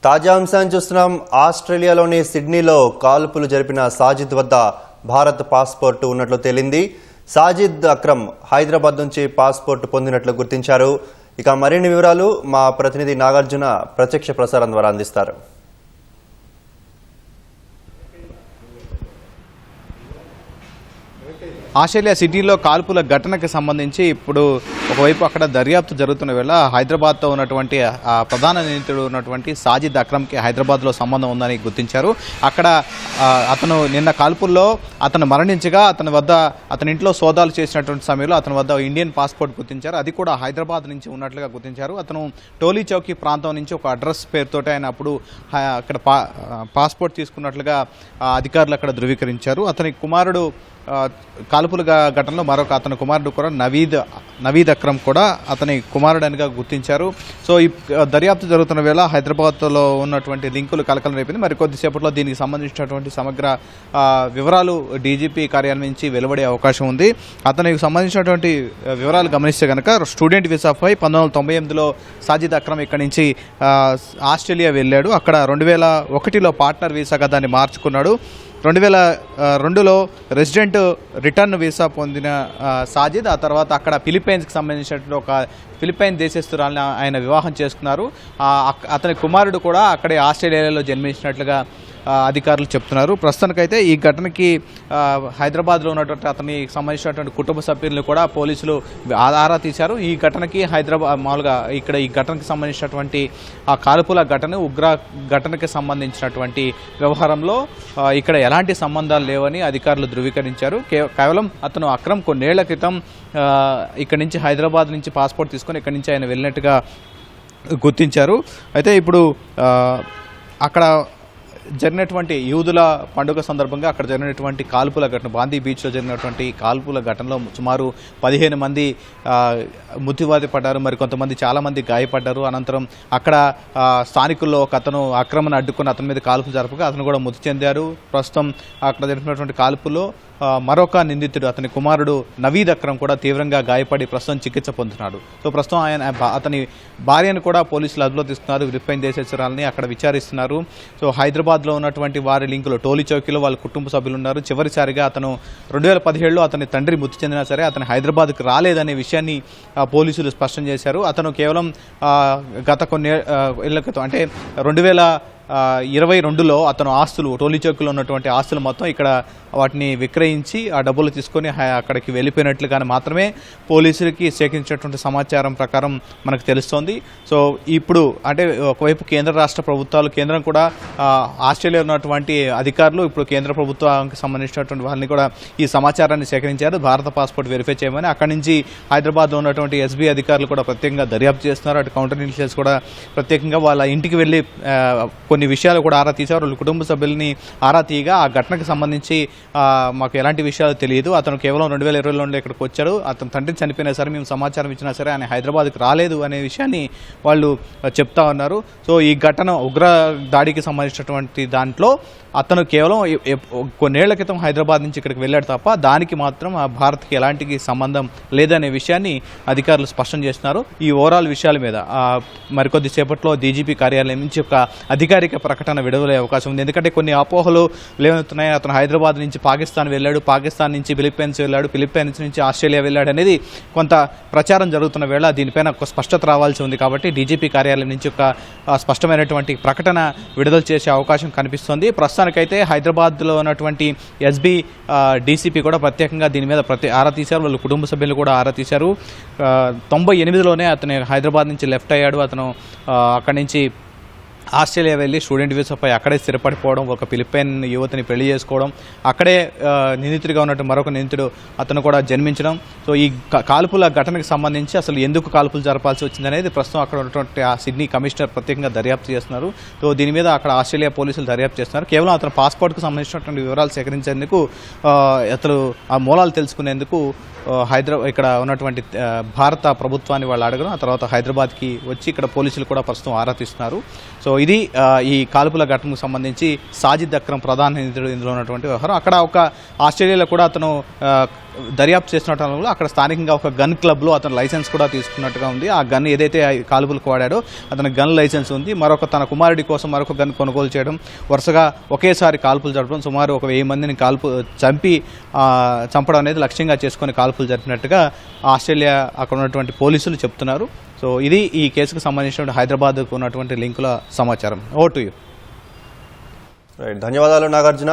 తాజా అంశాన్ని చూస్తున్నాం. ఆస్ట్రేలియాలోని సిడ్నీలో కాల్పులు జరిపిన సాజిద్ వద్ద భారత్ పాస్పోర్టు ఉన్నట్లు తేలింది. సాజిద్ అక్రమ్ హైదరాబాద్ నుంచి పాస్పోర్టు పొందినట్లు గుర్తించారు. ఇక మరిన్ని వివరాలు మా ప్రతినిధి నాగార్జున ప్రత్యక్ష ప్రసారం ద్వారా అందిస్తారు. ఆస్ట్రేలియా సిడ్నీలో కాల్పుల ఘటనకు సంబంధించి ఇప్పుడు ఒకవైపు అక్కడ దర్యాప్తు జరుగుతున్న వేళ హైదరాబాద్తో ఉన్నటువంటి ప్రధాన నిందితుడు ఉన్నటువంటి సాజిద్ అక్రమ్కి హైదరాబాద్లో సంబంధం ఉందని గుర్తించారు. అక్కడ అతను నిన్న కాల్పుల్లో అతను మరణించగా అతని ఇంట్లో సోదాలు చేసినటువంటి సమయంలో అతని వద్ద ఇండియన్ పాస్పోర్ట్ గుర్తించారు. అది కూడా హైదరాబాద్ నుంచి ఉన్నట్లుగా గుర్తించారు. అతను టోలీ చౌకీ ప్రాంతం నుంచి ఒక అడ్రస్ పేరుతోటి ఆయన అప్పుడు అక్కడ పాస్పోర్ట్ తీసుకున్నట్లుగా అధికారులు అక్కడ ధృవీకరించారు. అతని కుమారుడు కాల్పుల ఘటనలో మరొక అతని కుమారుడు కూడా నవీద్ అక్రమ్ కూడా అతని కుమారుడనిగా గుర్తించారు. సో ఈ దర్యాప్తు జరుగుతున్న వేళ హైదరాబాద్లో ఉన్నటువంటి లింకులు కలకలం రేపింది. మరి కొద్దిసేపట్లో దీనికి సంబంధించినటువంటి సమగ్ర వివరాలు డీజీపీ కార్యాలయం నుంచి వెలువడే అవకాశం ఉంది. అతనికి సంబంధించినటువంటి వివరాలు గమనిస్తే కనుక స్టూడెంట్ వీసాపై 1998లో సాజిద్ అక్రమ్ ఇక్కడి నుంచి ఆస్ట్రేలియా వెళ్ళాడు. అక్కడ 2001లో పార్ట్నర్ వీసాగా దాన్ని మార్చుకున్నాడు. 2002లో రెసిడెంట్ రిటర్న్ వీసా పొందిన సాజిద్ ఆ తర్వాత అక్కడ ఫిలిప్పైన్స్కి సంబంధించినటువంటి ఒక ఫిలిప్పైన్ దేశస్తురాలని ఆయన వివాహం చేసుకున్నారు. అతని కుమారుడు కూడా అక్కడే ఆస్ట్రేలియాలో జన్మించినట్లుగా అధికారులు చెప్తున్నారు. ప్రస్తుతానికైతే ఈ ఘటనకి హైదరాబాద్లో ఉన్నటువంటి అతనికి సంబంధించినటువంటి కుటుంబ సభ్యులను కూడా పోలీసులు ఆరా తీశారు. ఈ ఘటనకి హైదరాబాద్ మామూలుగా ఇక్కడ ఈ ఘటనకి సంబంధించినటువంటి ఆ కాల్పుల ఘటన ఉగ్ర ఘటనకి సంబంధించినటువంటి వ్యవహారంలో ఇక్కడ ఎలాంటి సంబంధాలు లేవని అధికారులు ధృవీకరించారు. కేవలం అతను అక్రమ్ కొన్నేళ్ల క్రితం ఇక్కడి నుంచి హైదరాబాద్ నుంచి పాస్పోర్ట్ తీసుకొని ఇక్కడి నుంచి ఆయన వెళ్ళినట్టుగా గుర్తించారు. అయితే ఇప్పుడు అక్కడ జరిగినటువంటి యూదుల పండుగ సందర్భంగా అక్కడ జరిగినటువంటి కాల్పుల ఘటన బాందీ బీచ్లో జరిగినటువంటి కాల్పుల ఘటనలో సుమారు 15 మంది మృత్యువాత పడ్డారు. మరి కొంతమంది చాలామంది గాయపడ్డారు. అనంతరం అక్కడ స్థానికుల్లో ఒక అతను అక్రమణ అడ్డుకుని అతని మీద కాల్పులు జరపగా అతను కూడా మృతి చెందారు. ప్రస్తుతం అక్కడ జరిగినటువంటి కాల్పుల్లో మరొక నిందితుడు అతని కుమారుడు నవీద్ అక్రమ్ కూడా తీవ్రంగా గాయపడి ప్రస్తుతం చికిత్స పొందుతున్నాడు. సో ప్రస్తుతం అతని భార్యను కూడా పోలీసులు అదుపులో తీసుకున్నారు. ఫిలిప్పైన్ దేశస్తురాలని అక్కడ విచారిస్తున్నారు. సో హైదరాబాద్లో ఉన్నటువంటి వారి లింకులో టోలీ చౌకీలో వాళ్ళ కుటుంబ సభ్యులు ఉన్నారు. చివరిసారిగా అతను 2017లో అతని తండ్రి మృతి చెందినా సరే అతను హైదరాబాద్కు రాలేదనే విషయాన్ని పోలీసులు స్పష్టం చేశారు. అతను కేవలం గత కొన్ని ఏళ్ల క్రితం అంటే 2022లో అతను ఆస్తులు టోలీ చౌకీలో ఉన్నటువంటి ఆస్తులు మొత్తం ఇక్కడ వాటిని విక్రయించి ఆ డబ్బులు తీసుకొని అక్కడికి వెళ్ళిపోయినట్లుగానే మాత్రమే పోలీసులకి సేకరించినటువంటి సమాచారం ప్రకారం మనకు తెలుస్తోంది. సో ఇప్పుడు అంటే ఒకవైపు కేంద్ర రాష్ట్ర ప్రభుత్వాలు కేంద్రం కూడా ఆస్ట్రేలియా ఉన్నటువంటి అధికారులు ఇప్పుడు కేంద్ర ప్రభుత్వానికి సంబంధించినటువంటి వాళ్ళని కూడా ఈ సమాచారాన్ని సేకరించారు. భారత పాస్పోర్ట్ వెరిఫై చేయమని అక్కడి నుంచి హైదరాబాద్లో ఉన్నటువంటి ఎస్బీ అధికారులు కూడా ప్రత్యేకంగా దర్యాప్తు చేస్తున్నారు. అటు కౌంటర్ ఇంటెలిజెన్స్ కూడా ప్రత్యేకంగా వాళ్ళ ఇంటికి వెళ్ళి కొన్ని విషయాలు కూడా ఆరా తీశారు. వాళ్ళ కుటుంబ సభ్యుల్ని ఆరా తీయగా ఆ ఘటనకు సంబంధించి మాకు ఎలాంటి విషయాలు తెలియదు, అతను కేవలం 2020లో ఇక్కడికి వచ్చాడు, అతను తండ్రి చనిపోయినా సరే మేము సమాచారం ఇచ్చినా సరే ఆయన హైదరాబాద్కి రాలేదు అనే విషయాన్ని వాళ్ళు చెప్తా ఉన్నారు. సో ఈ ఘటన ఉగ్ర దాడికి సంబంధించినటువంటి దాంట్లో అతను కేవలం కొన్నేళ్ల క్రితం హైదరాబాద్ నుంచి ఇక్కడికి వెళ్ళాడు తప్ప దానికి మాత్రం భారత్కి ఎలాంటి సంబంధం లేదనే విషయాన్ని అధికారులు స్పష్టం చేస్తున్నారు. ఈ ఓవరాల్ విషయాల మీద మరికొద్ది సేపట్లో డీజీపీ కార్యాలయం నుంచి ఒక అధికారిక ప్రకటన విడుదలయ్యే అవకాశం ఉంది. ఎందుకంటే కొన్ని అపోహలు లేవనెత్తున్నాయి. అతను హైదరాబాద్ నుంచి పాకిస్తాన్ వెళ్ళాడు, పాకిస్తాన్ నుంచి ఫిలిప్పైన్స్ వెళ్ళాడు, ఫిలిప్పైన్స్ నుంచి ఆస్ట్రేలియా వెళ్ళాడు అనేది కొంత ప్రచారం జరుగుతున్న వేళ దీనిపైన ఒక స్పష్టత రావాల్సి ఉంది. కాబట్టి డీజీపీ కార్యాలయం నుంచి ఒక స్పష్టమైనటువంటి ప్రకటన విడుదల చేసే అవకాశం కనిపిస్తోంది. ప్రస్తుతానికైతే హైదరాబాద్లో ఉన్నటువంటి ఎస్బీ డీసీపీ కూడా ప్రత్యేకంగా దీని మీద ఆరా తీశారు. వాళ్ళ కుటుంబ సభ్యులు కూడా ఆరా తీశారు. 98లోనే అతను హైదరాబాద్ నుంచి లెఫ్ట్ అయ్యాడు. అతను అక్కడి నుంచి ఆస్ట్రేలియా వెళ్ళి స్టూడెంట్ వీసాపై అక్కడే స్థిరపడిపోవడం, ఒక ఫిలిప్పైన్ యువతిని పెళ్లి చేసుకోవడం, అక్కడే నిందితుడిగా ఉన్నట్టు మరొక నిందితుడు అతను కూడా జన్మించడం. సో ఈ కాల్పుల ఘటనకు సంబంధించి అసలు ఎందుకు కాల్పులు జరపాల్సి వచ్చిందనేది ప్రస్తుతం అక్కడ ఉన్నటువంటి ఆ సిడ్నీ కమిషనర్ ప్రత్యేకంగా దర్యాప్తు చేస్తున్నారు. సో దీని మీద అక్కడ ఆస్ట్రేలియా పోలీసులు దర్యాప్తు చేస్తున్నారు. కేవలం అతను పాస్పోర్ట్కు సంబంధించినటువంటి వివరాలు సేకరించేందుకు అతను ఆ మూలాలు తెలుసుకునేందుకు ఇక్కడ ఉన్నటువంటి భారత ప్రభుత్వాన్ని వాళ్ళు అడగడం, ఆ తర్వాత హైదరాబాద్కి వచ్చి ఇక్కడ పోలీసులు కూడా ప్రస్తుతం ఆరా తీస్తున్నారు. సో ఇది ఈ కాల్పుల ఘటనకు సంబంధించి సాజిద్ అక్రమ్ ప్రధాన నిందితుడు ఇందులో ఉన్నటువంటి వ్యవహారం. అక్కడ ఒక ఆస్ట్రేలియాలో కూడా అతను దర్యాప్తు చేస్తున్న టైంలో అక్కడ స్థానికంగా ఒక గన్ క్లబ్లో అతను లైసెన్స్ కూడా తీసుకున్నట్టుగా ఉంది. ఆ గన్ ఏదైతే కాల్పులకు వాడాడో అతని గన్ లైసెన్స్ ఉంది. తన కుమారుడి కోసం మరొక గన్ కొనుగోలు చేయడం, వరుసగా ఒకేసారి కాల్పులు జరపడం, సుమారు 1000 మందిని చంపడం అనేది లక్ష్యంగా చేసుకుని కాల్పులు జరిపినట్టుగా ఆస్ట్రేలియా అక్కడ ఉన్నటువంటి పోలీసులు చెప్తున్నారు. సో ఇది ఈ కేసుకు సంబంధించిన హైదరాబాద్కు ఉన్నటువంటి లింకుల సమాచారం. ఓ టు యూ. రైట్, ధన్యవాదాలు నాగార్జున.